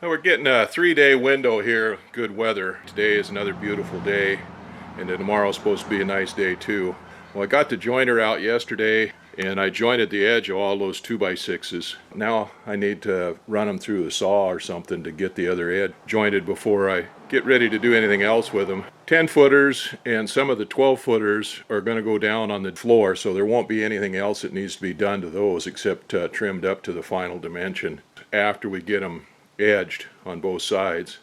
Well, we're getting a 3-day window here, good weather. Today is another beautiful day, and then tomorrow's supposed to be a nice day too. Well, I got the joiner out yesterday, and I jointed the edge of all those 2x6s. Now I need to run them through a saw or something to get the other edge jointed before I get ready to do anything else with them. 10-footers and some of the 12-footers are going to go down on the floor, so there won't be anything else that needs to be done to those except trimmed up to the final dimension after we get them edged on both sides.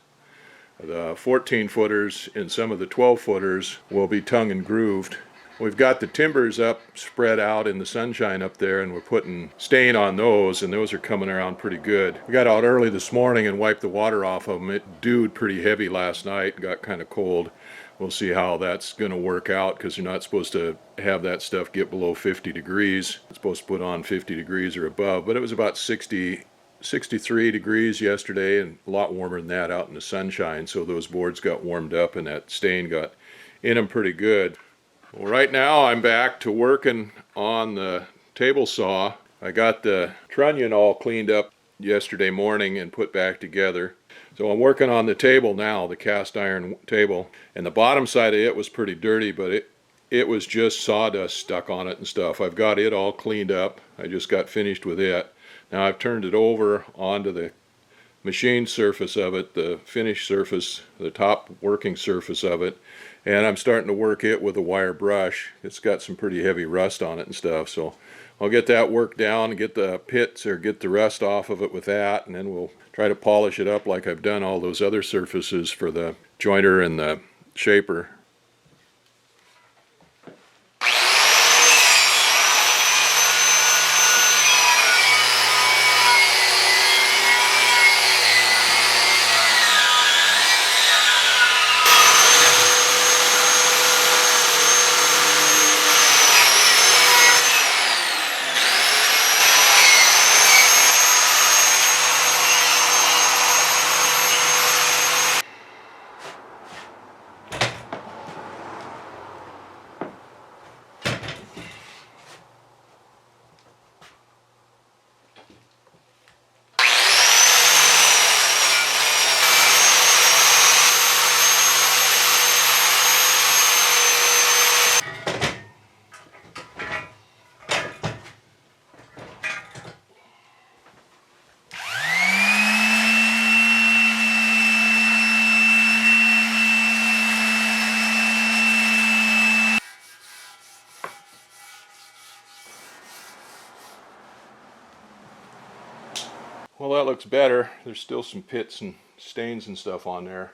The 14-footers and some of the 12-footers will be tongue and grooved. We've got the timbers up, spread out in the sunshine up there, and we're putting stain on those, and those are coming around pretty good. We got out early this morning and wiped the water off of them. It dewed pretty heavy last night and got kind of cold. We'll see how that's going to work out, because you're not supposed to have that stuff get below 50 degrees. It's supposed to put on 50 degrees or above, but it was about 63 degrees yesterday, and a lot warmer than that out in the sunshine, so those boards got warmed up and that stain got in them pretty good. Well, right now I'm back to working on the table saw. I got the trunnion all cleaned up yesterday morning and put back together. So I'm working on the table now, the cast iron table, and the bottom side of it was pretty dirty, but it was just sawdust stuck on it and stuff. I've got it all cleaned up. I just got finished with it. Now I've turned it over onto the machined surface of it, the finished surface, the top working surface of it, and I'm starting to work it with a wire brush. It's got some pretty heavy rust on it and stuff, so I'll get that worked down and get the pits or get the rust off of it with that, and then we'll try to polish it up like I've done all those other surfaces for the joiner and the shaper. Well, that looks better. There's still some pits and stains and stuff on there.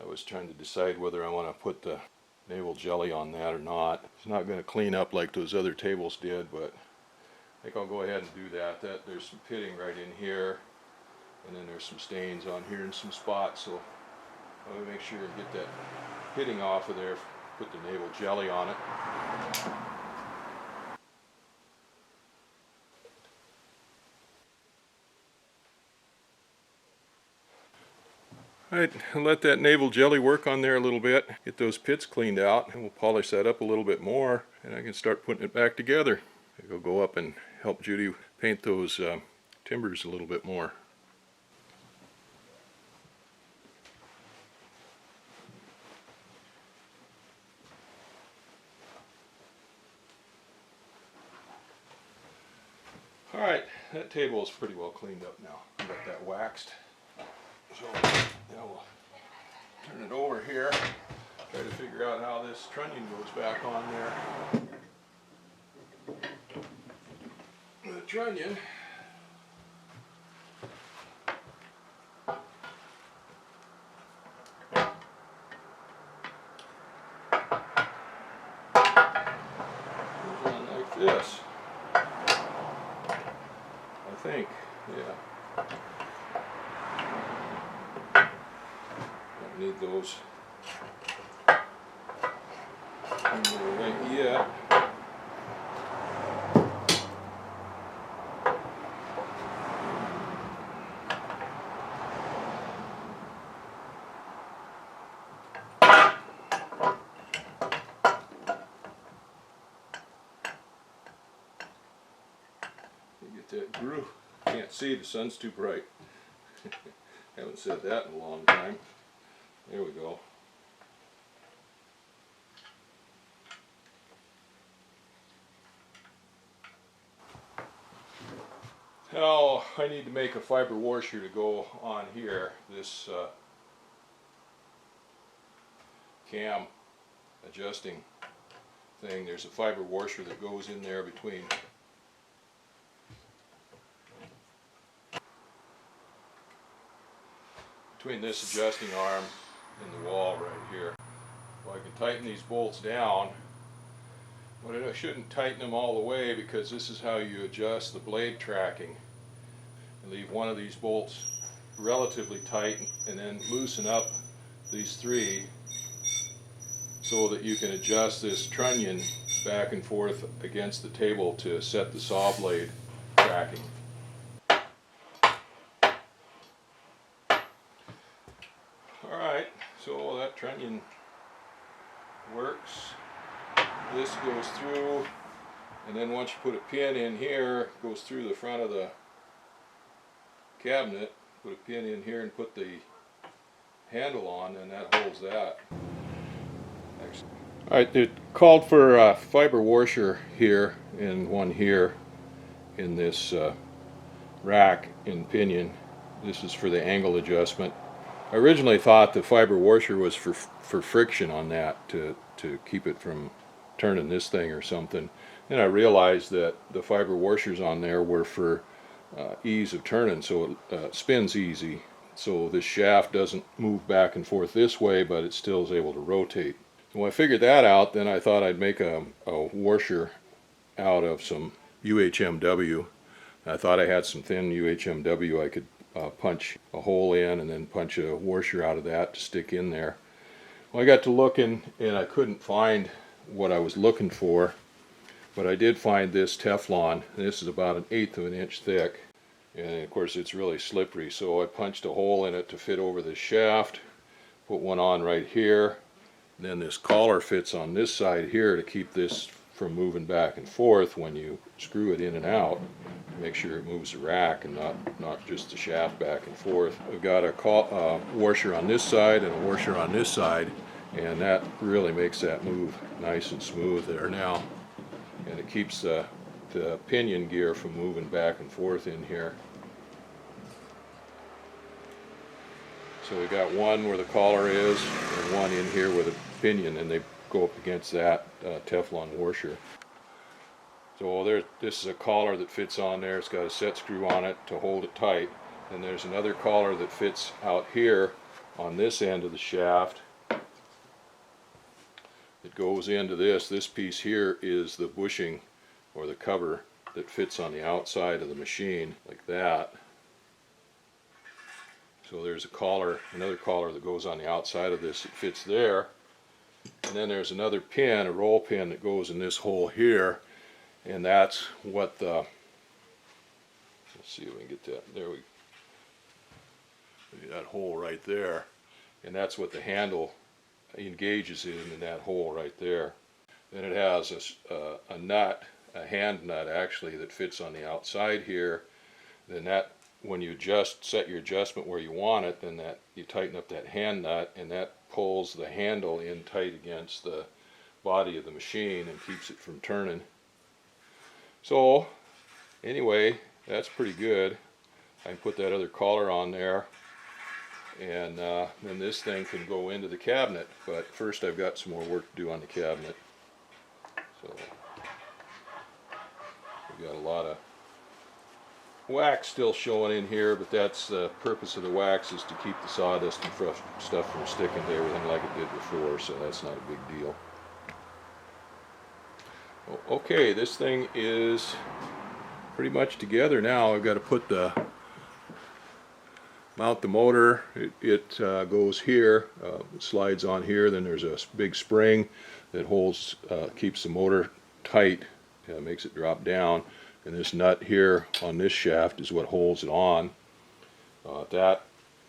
I was trying to decide whether I want to put the navel jelly on that or not. It's not going to clean up like those other tables did, but I think I'll go ahead and do that. There's some pitting right in here, and then there's some stains on here in some spots, so I'll make sure and get that pitting off of there, put the navel jelly on it. Alright, let that navel jelly work on there a little bit, get those pits cleaned out, and we'll polish that up a little bit more, and I can start putting it back together. I'll go up and help Judy paint those timbers a little bit more. Alright, that table is pretty well cleaned up now. I got that waxed. So now we'll turn it over here, try to figure out how this trunnion goes back on there. The trunnion goes on like this, I think, yeah. Need those right yet. You get that groove. Can't see, the sun's too bright. Haven't said that in a long time. There we go. Now I need to make a fiber washer to go on here. This cam adjusting thing. There's a fiber washer that goes in there between this adjusting arm and the wall right here. Well, I can tighten these bolts down, but I shouldn't tighten them all the way because this is how you adjust the blade tracking. And leave one of these bolts relatively tight and then loosen up these three so that you can adjust this trunnion back and forth against the table to set the saw blade tracking. Alright, so that trunnion works. This goes through, and then once you put a pin in here, it goes through the front of the cabinet. Put a pin in here and put the handle on, and that holds that. Alright, it called for a fiber washer here and one here in this rack in pinion. This is for the angle adjustment. I originally thought the fiber washer was for friction on that, to keep it from turning this thing or something. Then I realized that the fiber washers on there were for ease of turning, so it spins easy. So this shaft doesn't move back and forth this way, but it still is able to rotate. When I figured that out, then I thought I'd make a washer out of some UHMW. I thought I had some thin UHMW I could punch a hole in and then punch a washer out of that to stick in there. Well, I got to looking and I couldn't find what I was looking for, but I did find this Teflon. This is about 1/8 of an inch thick, and of course it's really slippery, so I punched a hole in it to fit over the shaft, put one on right here. Then this collar fits on this side here to keep this from moving back and forth when you screw it in and out. Make sure it moves the rack and not just the shaft back and forth. I've got a washer on this side and a washer on this side, and that really makes that move nice and smooth there now. And it keeps the pinion gear from moving back and forth in here. So we got one where the collar is and one in here with a pinion, and they go up against that Teflon washer. So this is a collar that fits on there. It's got a set screw on it to hold it tight. And there's another collar that fits out here on this end of the shaft. It goes into this. This piece here is the bushing or the cover that fits on the outside of the machine like that. So there's a collar, another collar that goes on the outside of this. It fits there. And then there's another pin, a roll pin, that goes in this hole here. And that's what the, let's see if we can get that, there we that hole right there. And that's what the handle engages in that hole right there. Then it has a nut, a hand nut actually, that fits on the outside here. Then that, when you set your adjustment where you want it, then that you tighten up that hand nut, and that pulls the handle in tight against the body of the machine and keeps it from turning. So anyway, that's pretty good. I can put that other collar on there, and then this thing can go into the cabinet. But first I've got some more work to do on the cabinet. So we've got a lot of wax still showing in here, but that's the purpose of the wax, is to keep the sawdust and stuff from sticking to everything like it did before, so that's not a big deal. Okay, this thing is pretty much together now. I've got to mount the motor. It goes here, slides on here. Then there's a big spring that holds, keeps the motor tight, makes it drop down. And this nut here on this shaft is what holds it on. That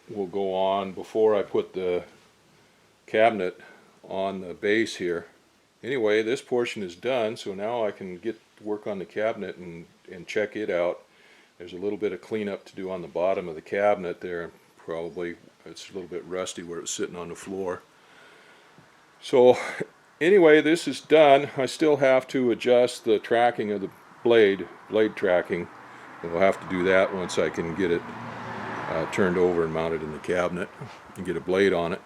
will go on before I put the cabinet on the base here. Anyway, this portion is done, so now I can get to work on the cabinet and check it out. There's a little bit of cleanup to do on the bottom of the cabinet there, probably. It's a little bit rusty where it's sitting on the floor. So anyway, this is done. I still have to adjust the tracking of the blade tracking. We'll have to do that once I can get it turned over and mounted in the cabinet and get a blade on it.